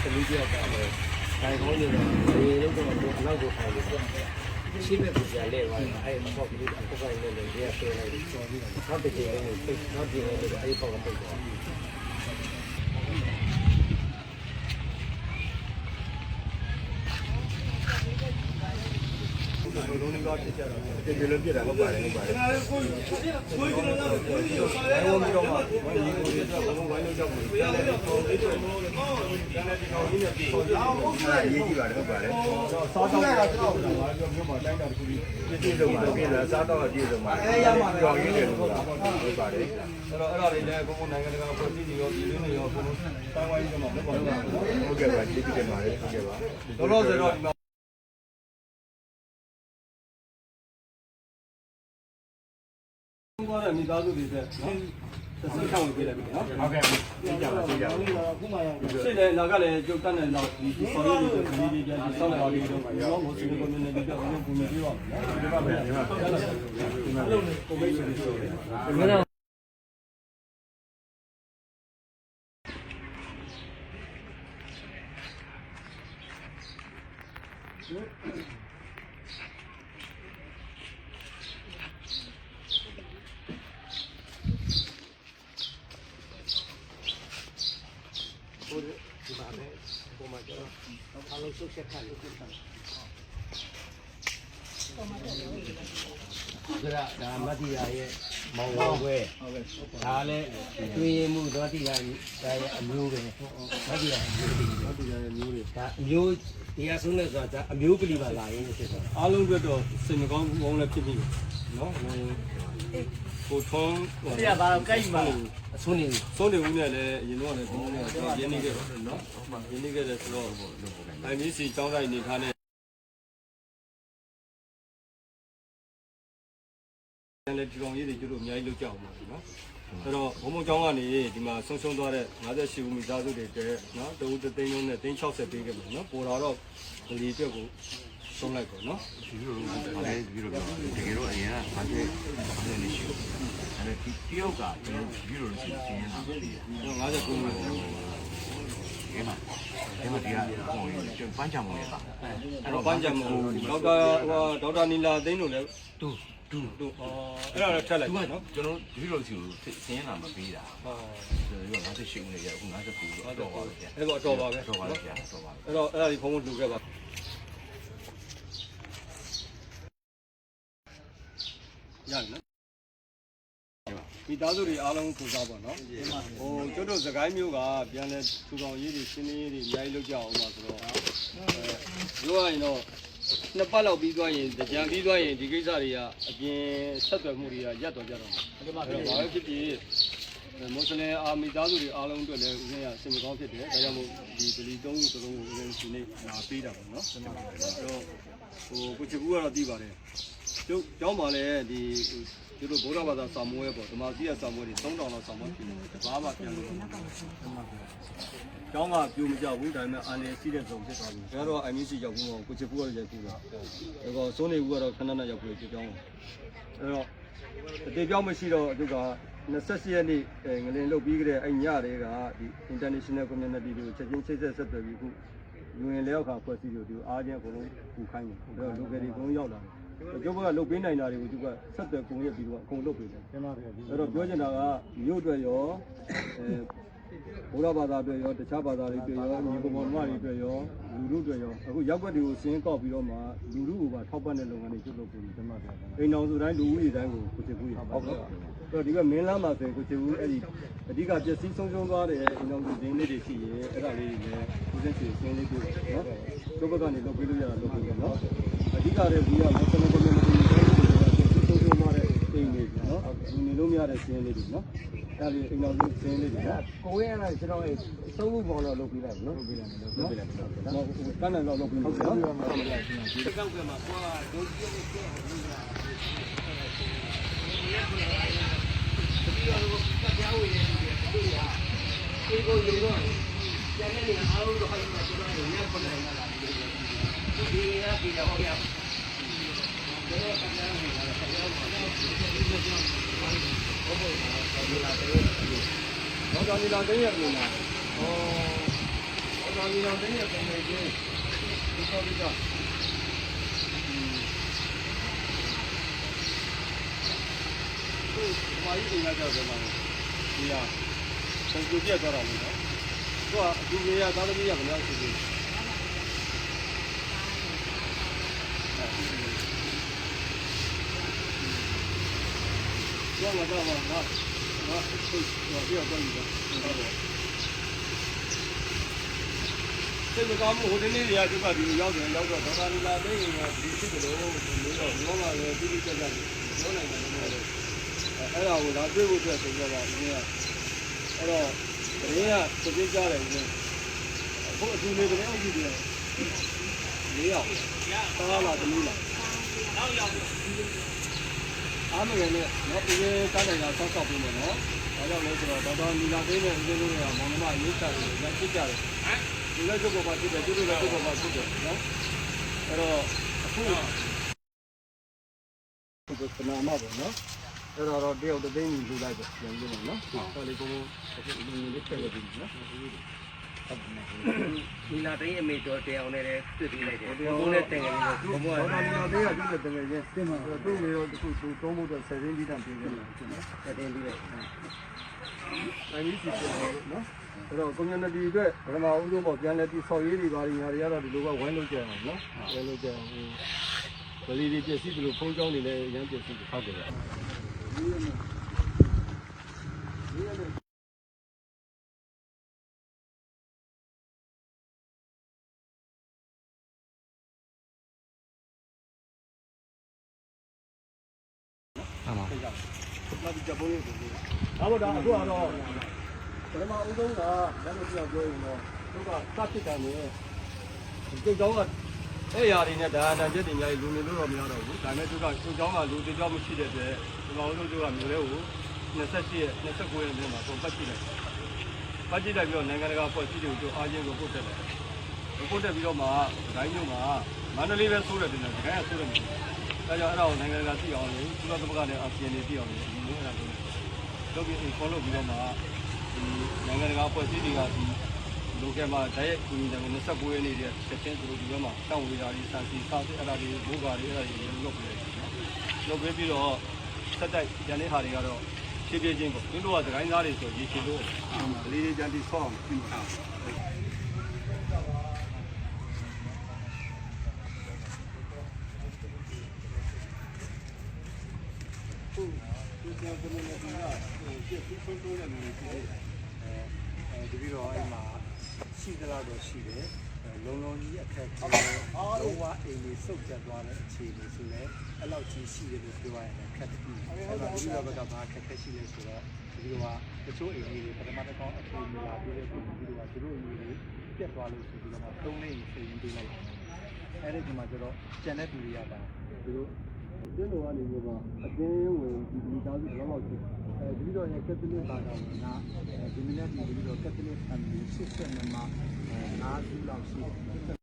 သမီးပြောက်ပါတယ်တိုင်ခေါင်းနေတော့ရေလုံးတော့လောက်ကိုထိုင်လို့ရှိမဲ့ပူကြလဲပါအဲ့အပေါ့ကလေးအပေါ့ကလေးလည်းရေဆွဲလိုက်ပြီးတော့နောက်တစ်ချိန်လေးပိတ်နောက်တစ်ချိန်လေးအဲ့ပေါ့ကပိတ်တော့လုံးလေးကတက်ကြတော့ဒီလိုပြတာဟုတ်ပါတယ်ဟုတ်ပါတယ်ကိုကျွန်တော်တို့ကိုကျွန်တော်တို့ဘာလို့တော့ဒီလိုတွေတော့ဘုံဝိုင်းလို့ကြောက်ဘူးတယ်လည်းတော့ဒီလိုမျိုးလည်းတော့ဒီနေ့ဒီကောင်ကြီးနဲ့ပြေရေးကြည့်ပါတယ်ဟုတ်ပါတယ်စားတော့ကျွန်တော်တို့ကမြို့မှာတိုင်းတာတစ်ခုပြည့်စုံပါပြည်လားစားတော့ပြည့်စုံပါကြောင်ရင်းတယ်လို့ဆိုတာဟုတ်ပါတယ်အဲ့တော့တွေလည်းဘုံနိုင်ငံတကာဖွဲ့စည်းနေရောပြည်တွင်းနေရောဘုံတိုင်းဝိုင်းကြီးကမှမဟုတ်ပါဘူးဟုတ်ကဲ့ပါကျေးဇူးတင်ပါတယ်ဟုတ်ကဲ့ပါတော့ဆိုတော့ဒီမှာမိသားစုတွေနဲ့နော်သက်ဆိုင်ဆောင်ပြလိုက်ပြီနော်ဟုတ်ကဲ့ပြကြပါပြကြပါခုမှရရှင်းတယ်လာကလည်းကြုတ်တတ်နေတော့ဒီဆော်ရည်တွေဒီပြန်ဆောက်လာပြီးတော့ရောမိုးစီကိုမြင်နေကြတော့ဘုံပြပြပါမယ်ဒီပါမယ်ဒီမှာဒီမှာလုံးကိုမိတ်ဆွေတွေဆိုတယ်ဒီမှာပဲပုံမှန်တော့အားလုံးစုချက်ခါလို့ဖြစ်တာဒါမတိယာရဲ့မောင်ဝဲခွဲဒါလည်းတွေ့ရမှုတော့တိယာရဲ့အမျိုးပဲမတိယာရဲ့မျိုးတွေဒါအမျိုးတရားဆုံးနဲ့ဆိုတာအမျိုးကလေးပါလာရင်းဖြစ်တော့အားလုံးအတွက်တော့စိတ်မကောင်းဘူးကောင်းလည်းဖြစ်ပြီနော်ကိုထုံးဆရာဘာကိုက်မှာသုံးနေဦးနဲ့လည်းအရင်တော့လည်းဘုံနဲ့ရင်းနေခဲ့ပါတယ်နော်ရင်းနေခဲ့တယ်ဆိုတော့IMC ကျောင်းတိုင်းနေထားတဲ့လည်းဒီကောင်ကြီးတွေကျတို့အများကြီးလုပ်ကြအောင်ပါနော်အဲ့တော့ဘုံဘုံကျောင်းကနေဒီမှာဆုံးရှုံးသွားတဲ့58ဦးမိသားစုတွေတဲ့နော်တဦးသိန်းလုံးနဲ့360ပေးခဲ့မယ်နော်ပေါ်လာတော့ဒီအတွက်ကိုဆုံးလိုက်ပေါ့နော်ဒီလိုလည်းတကယ်တော့အရင်က50နေရှိတယ်အဲ့ဒီတယောက်ကဒီလိုရှိနေနေတာ59မိနစ်ဒီမှာဒီကဟိုပန်းချမောင်လေးပါအဲ့တော့ပန်းချမောင်ဒေါက်တာနီလာသိန်းတို့လည်းတူအဲ့ဒါတော့ထက်လိုက်နော်ကျွန်တော်ဒီလိုစီကိုစင်းလာမပေးတာဟုတ်ဒီက58ဦးနဲ့ရအခု59တော့ပါပဲဗျအဲ့တော့တော်ပါပဲတော်ပါပဲဗျတော်ပါအဲ့တော့အဲ့ဒါဒီဖုန်းကိုလှူခဲ့ပါရတယ်နော်မိသားစုတွေအားလုံးပူစားပါနော်ဟိုကျွတ်တို့စကိုင်းမျိုးကပြန်လဲထူဆောင်ရေးတွေရှင်းလင်းရေးတွေအများကြီးလုပ်ကြအောင်ပါဆိုတော့ပြောရရင်တော့နှစ်ပတ်လောက်ပြီးသွားရင်ကြံပြီးသွားရင်ဒီကိစ္စတွေကအပြင်ဆက်သွယ်မှုတွေကရပ်တော်ကြတော့မှာဘာပဲဖြစ်ဖြစ်မွတ်စလင်အာမိသားစုတွေအားလုံးအတွက်လည်းဦးဇင်းရစင်မကောင်းဖြစ်တယ်ဒါကြောင့်မို့ဒီဒလီ3ခုစလုံးကိုဦးဇင်းဒီနေ့ပေးတာပေါ့နော်အဲ့တော့ဟိုကိုချကူကတော့သိပါတယ်ကျောင်းမှာလည်းဒီတို့ဗုဒ္ဓဘာသာစာမွေးပေါ့ဓမ္မစီရစာမွေးတွေ3000လောက်စာမွေးပြင်တယ်ဘာမှပြန်လို့ကျောင်းကပြိုမကြဘူးဒါပေမဲ့အာလေရှိတဲ့ဇုံဖြစ်သွားပြီဒါတော့ IMC ရောက်ဘူးကိုချကူကတော့ရိုက်ဘူးလားဒါတော့စိုးနေဘူးကတော့ခဏခဏရောက်ပြီးကျောင်းအဲ့တော့အတေပြောင်းမရှိတော့သူက28ရက်နေ့ငလင်လုတ်ပြီးကြတဲ့အဲ့ညတွေကဒီ international community တွေကိုချက်ချင်းချိတ်ဆက်သွယ်ပြီးခုယူရင်လက်အောက်ခါဖွဲ့စည်းလို့ဒီအားချင်းအကုန်လုံးပူခိုင်းတယ်အဲ့တော့ local တွေအကုန်ရောက်လာတယ်ကျုပ်ကလုတ်ပေးနိုင်တာတွေကိုသူကဆက်သွယ်ကုန်ရက်ပြီးတော့အကုန်လုတ်ပေးတယ်အဲ့တော့ပြောချင်တာကမြို့အတွက်ရောဘုရားဘာသာအတွက်ရောတခြားဘာသာတွေအတွက်ရောညီကောင်မတွေအတွက်ရောလူတို့အတွက်ရောအခုရောက်ွက်တွေကိုစင်းကောက်ပြီးတော့မှလူတို့ကိုပါထောက်ပံ့တဲ့လုပ်ငန်းတွေပြုလုပ်ပြီးဒီမှာအိမ်တော်စုတိုင်းလူဦးရေတိုင်းကိုကိုချစ်ဘူးရဟုတ်ကဲ့တော့ဒီကမင်းလမ်းမှာဆိုရင်ကိုချစ်ဘူးအဲ့ဒီအဓိကပျက်စီးဆုံးရှုံးသွားတဲ့အိမ်တော်စုဒင်းလေးတွေရှိရဲအဲ့ဒါလေးတွေလည်းကိုစင်းစီစင်းလေးပြုနော်ကျုပ်ဘက်ကနေလုပ်ပေးလို့ရတာလုပ်ပေးတယ်နော်အဓိကလည်းဒီကမစလင်ကွန်မြူနတီဆုံးရှုံးသွားတဲ့အိမ်တွေနော်လူနေလို့မရတဲ့စင်းလေးတွေနော်အဲ့ဒီအိမ်တော်စုစင်းလေးတွေကိုဝင်းရတာကျွန်တော်သုံးခုပေါ်တော့လုပ်ပေးလိုက်နော်လုပ်ပေးလိုက်နော်ကန်းနိုင်တော့လုပ်ပေးမယ်နော်ဒီကောက်ကမှာကွာဒုတိယနေ့ကျအောင်လုပ်တာဒီကတော့ကြောက်ရည်ဒီကိုရေတော့ကျန်တဲ့နေအားလုံးတော့ဟိုက်မှာကျွန်တော်ညက်ပေါ်လာတာဒီရပြီတော့ဟုတ်ရဒါတော့ကလည်းနေတာဆရာကဟုတ်တော့ဒီလာတဲ့တော့ဒီလာတဲ့ရပြီလား သာမီတော်တင်းရဲ့ပုံစံချင်းဒီကောဒီကဘာကြီးနေကြတော့မှာဒီဟာပုံစံပြတ်သွားတာလေနော်သူကအတူကြီးရသာသမီရမလို့ရှိသေးဘာမှတော့ငါစိတ်ပြောတော့ပြီတော့စိတ်မကောင်းမှုဟိုတနေ့တွေကသူကဒီရောက်တယ်ရောက်တော့ဒေါက်တာနီလာသိရင်ကဒီဖြစ်တယ်လို့မျိုးတော့ရောလာရောတိတိကျကျပြောနိုင်တယ်လို့အဲ့ဒါကိုလာတွေ့ဖို့အတွက်ဆိုတော့ပါဦးကအဲ့တော့တရင်ကသိကြတယ်ဦးအခုအတူနေတယ်အောင်ကြည့်တယ်၄ရောက်သားလာသမီးလာနောက်ရောက်အားမငယ်နဲ့တော့ဒီကားနိုင်တာဆောက်ဆောက်ပြီးမယ်နော်ဒါကြောင့်လဲဆိုတော့ဒေါက်တာနီလာသိနဲ့ဦးလေးတို့ကမောင်နှမရေးချတယ်လက်ဖြစ်ကြတယ်ဒီလက်ကျုပ်ပေါ်မှာဖြစ်တယ်သူတို့လည်းကျုပ်ပေါ်မှာဖြစ်တယ်နော်အဲ့တော့အခုဒီကနာမပေါ့နော်အဲ့တော့တယောက်တစ်သိန်းယူလိုက်ပေါ့ပြန်လို့နော်ဟောလေကိုအခုလူလေးထည့်လိုက်ပြီနော်နီလာသိအမေတော်တရားနဲ့လည်းတွေ့ပြီးလိုက်တယ်ဘုံနဲ့တင်ငယ်လေးကိုဘုံက နီလာသိကသူ့နဲ့တင်ငယ်ချင်းတင်မှာသူ့မေတော့အခုသူသုံးဖို့တော့ဆက်ရင်းပြီးတာပြင်ခဲ့တယ်နော်ဆက်တင်ပြီးလိုက်အဲ့ဒီစီစဉ်တော့နော်အဲ့တော့ community အတွက်ပထမဦးဆုံးပေါ့ပြန်လဲပြီးဆော်ရေးတွေပါညာတွေကတော့ဒီလိုကဝိုင်းလို့ကြအောင်နော်ဝိုင်းလို့ကြအောင်ဗလီတွေပြည့်စည်တယ်လို့ဖုန်းကြောင်းတွေလည်းရမ်းပြည့်စည်တယ်ဟုတ်ကဲ့နောက်ပြီးကြပုံးလေးကိုဒါပေါ့ဒါအခုကတော့ပထမဦးဆုံးကလက်လို့ပြောပြောရင်တော့သူကစဖြစ်တယ်နဲ့ဒီကြောင်းကအဲ့ရာတွေနဲ့ဒါအတန်ချက်တွေအများကြီးလူနေလို့တော့မရတော့ဘူးဒါပေမဲ့သူကသူကြောင်းကလူတင်ကြောင်းမရှိတဲ့အတွက်ဒီမှာဦးဆုံးသူကမျိုးလေးကို28ရက်29ရက်နေ့မှာပုံပတ်ကြည့်လိုက်ပတ်ကြည့်လိုက်ပြီးတော့နိုင်ငံတကာဖွဲ့စည်းတွေကိုအားချင်းကိုပို့တက်တယ်ပို့တက်ပြီးတော့မှဒိုင်းမျိုးမှာမန္တလေးပဲဆိုးတယ်တင်တယ်ဒိုင်းကဆိုးတယ်ဒါကြောင့်အဲ့ဒါကိုနိုင်ငံတကာသိအောင်လို့ကုလသမဂ္ဂနဲ့အာဆီယံတွေသိအောင်လို့ဒီလိုအဲ့ဒါလုပ်ပြီးခေါ်လို့ပြီးတော့မှဒီနိုင်ငံတကာဖွဲ့စည်းတွေကဒီလိုကမှာဓာတ်ရိုက်ကူညီတယ်29ရက်နေ့တည်းချက်ချင်းသူတို့ဒီဘက်မှာတောင်းဝေတာတွေစံစီစားတဲ့အဲ့ဒါတွေဘိုးကာတွေအဲ့ဒါတွေလုပ်ပြီးတယ်နော်လုပ်ပြီးတော့ဆက်တိုက်ကျန်တဲ့ဟာတွေကတော့ဖြည်းဖြည်းချင်းပေါ့သူတို့ကသခိုင်းသားတွေဆိုရေချင်လို့ကလေးတွေကြံပြီးဆော့အောင်ပြီးတာဒီကနေ့ကပြည့်စုံတဲ့လူတွေရှိတယ်တပည့်တော်အဲ့မှာရှိသလားတော့ရှိတယ်လုံးလုံးကြီးအခက်ခဲလုံးဝအိမ်လေးစုပ်ပြတ်သွားတဲ့အခြေအနေဆိုလဲအဲ့လောက်ကြီးရှိတယ်လို့ပြောရရင်ခက်တယ်အဲ့ဒါဒီလိုဘက်ကဘာခက်ခဲရှိလဲဆိုတော့ဒီလိုကတချို့အိမ်လေးတွေပထမတစ်ခေါက်အချိန်မလာပြည့်တဲ့ပုံဒီလိုကသူတို့အိမ်လေးပြတ်သွားလို့ဆိုပြီးတော့မှသုံးလေးစိတ်ရင်းပေးလိုက်အဲ့ဒီမှာကျတော့ကျန်တဲ့လူတွေကပါသူတို့ကျင်းတော်ကနေပြီးတော့အတင်းဝင်ဒီသားစုဘယ်လောက်ရှိဒီတော့ရကက်သလစ်ဘာသာဝင်ကဒီမနေ့ဒီတော့ကက်သလစ်အမ်ဘီစစ်စက်မှာနားစုလောက်ရှိတယ်